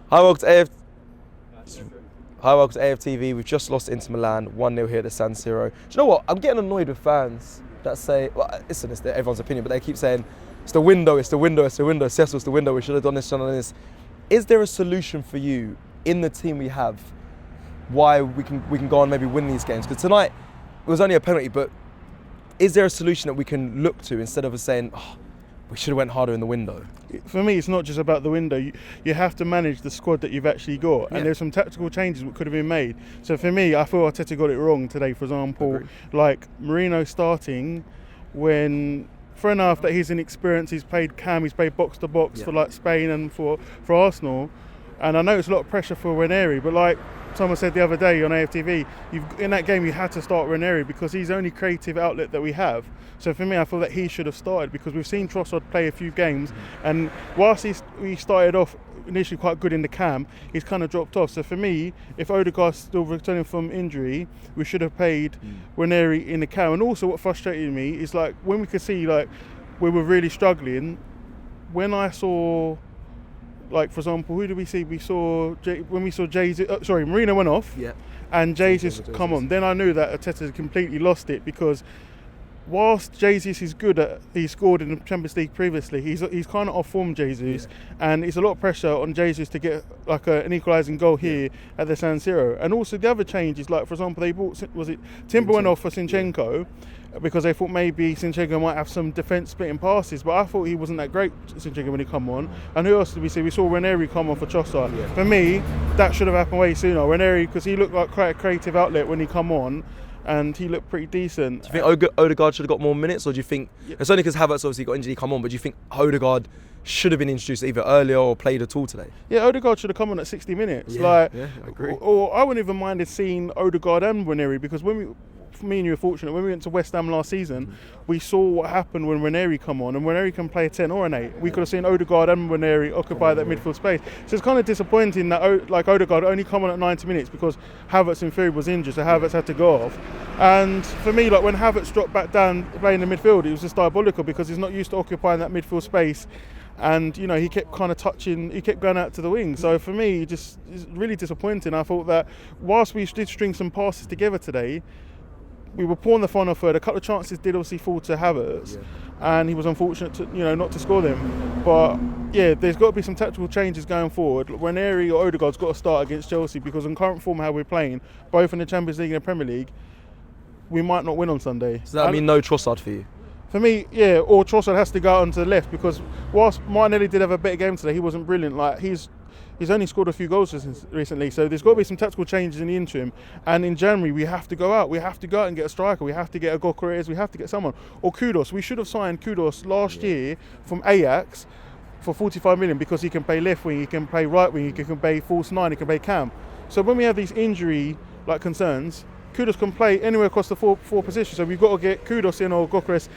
Hi, welcome to AF. Hi, welcome to AFTV. We've just lost into Milan, 1-0 here at the San Siro. Do you know what? I'm getting annoyed with fans that say, well, listen, it's everyone's opinion, but they keep saying, it's the window, it's the window, it's the window, Cecil's the window, we should have done this, should have done this. Is there a solution for you in the team we have why we can go on maybe win these games? Because tonight, it was only a penalty, but is there a solution that we can look to instead of us saying, oh, we should have went harder in the window? For me, it's not just about the window. You have to manage the squad that you've actually got, and there's some tactical changes that could have been made. So for me, I feel Arteta got it wrong today. For example, like Marino starting when, fair enough that he's inexperienced, he's played box to box for like Spain and for Arsenal, and I know it's a lot of pressure for Nwaneri, but like someone said the other day on AFTV, in that game you had to start Nwaneri because he's the only creative outlet that we have. So for me, I feel that he should have started because we've seen Trossard play a few games, and whilst he started off initially quite good in the camp, he's kind of dropped off. So for me, if Odegaard's still returning from injury, we should have played Nwaneri in the camp. And also what frustrated me is like when we could see like we were really struggling, when I saw, like for example, who did we see? We saw when we saw Jesus. Marino went off, and Jesus come on. Then I knew that Arteta completely lost it because whilst Jesus is good at, he scored in the Champions League previously, he's kind of off form, Jesus, and it's a lot of pressure on Jesus to get like an equalising goal here at the San Siro. And also the other change is like, for example, they bought, Timber went off for Zinchenko because they thought maybe Zinchenko might have some defence splitting passes, but I thought he wasn't that great, Zinchenko, when he come on. And who else did we see? We saw Nwaneri come on for Trossard. For me, that should have happened way sooner. Nwaneri, because he looked like quite a creative outlet when he come on, and he looked pretty decent. Do you think Odegaard should have got more minutes, or do you think it's only because Havertz obviously got injured, he come on, but do you think Odegaard should have been introduced either earlier or played at all today? Yeah, Odegaard should have come on at 60 minutes. I agree. Or I wouldn't even mind seeing Odegaard and Nwaneri, because me and you were fortunate, when we went to West Ham last season, we saw what happened when Nwaneri come on, and Nwaneri can play a 10 or an 8. We could have seen Odegaard and Nwaneri occupy that midfield space. So it's kind of disappointing that Odegaard only come on at 90 minutes because Havertz in theory was injured, so Havertz had to go off. And for me, like when Havertz dropped back down playing the midfield, it was just diabolical because he's not used to occupying that midfield space. And you know, he kept kind of he kept going out to the wing. So for me, it's really disappointing. I thought that whilst we did string some passes together today, we were poor in the final third. A couple of chances did obviously fall to Havertz, and he was unfortunate to, not to score them. But yeah, there's got to be some tactical changes going forward. Nwaneri or Odegaard's got to start against Chelsea, because on current form how we're playing, both in the Champions League and the Premier League, we might not win on Sunday. So that mean no Trossard for you? For me, yeah, or Trossard has to go out onto the left, because whilst Martinelli did have a better game today, he wasn't brilliant. Like he's only scored a few goals recently, so there's got to be some tactical changes in the interim. And in January, we have to go out. We have to go out and get a striker. We have to get a Gyökeres. We have to get someone. Or Kudus. We should have signed Kudus last year from Ajax for 45 million because he can play left wing, he can play right wing, he can play false 9, he can play cam. So when we have these injury concerns, Kudus can play anywhere across the four positions. So we've got to get Kudus in or Gyökeres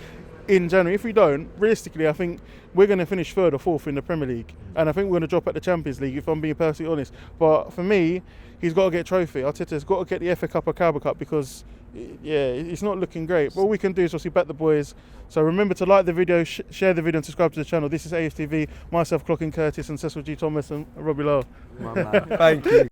in January. If we don't, realistically, I think we're going to finish third or fourth in the Premier League, and I think we're going to drop at the Champions League, if I'm being perfectly honest. But for me, he's got to get a trophy. Arteta's got to get the FA Cup or Carabao Cup, because it's not looking great. But all we can do is obviously back the boys. So remember to like the video, share the video, and subscribe to the channel. This is AFTV, myself, Clocking Curtis, and Cecil G. Thomas, and Robbie Lowe. My man. Thank you.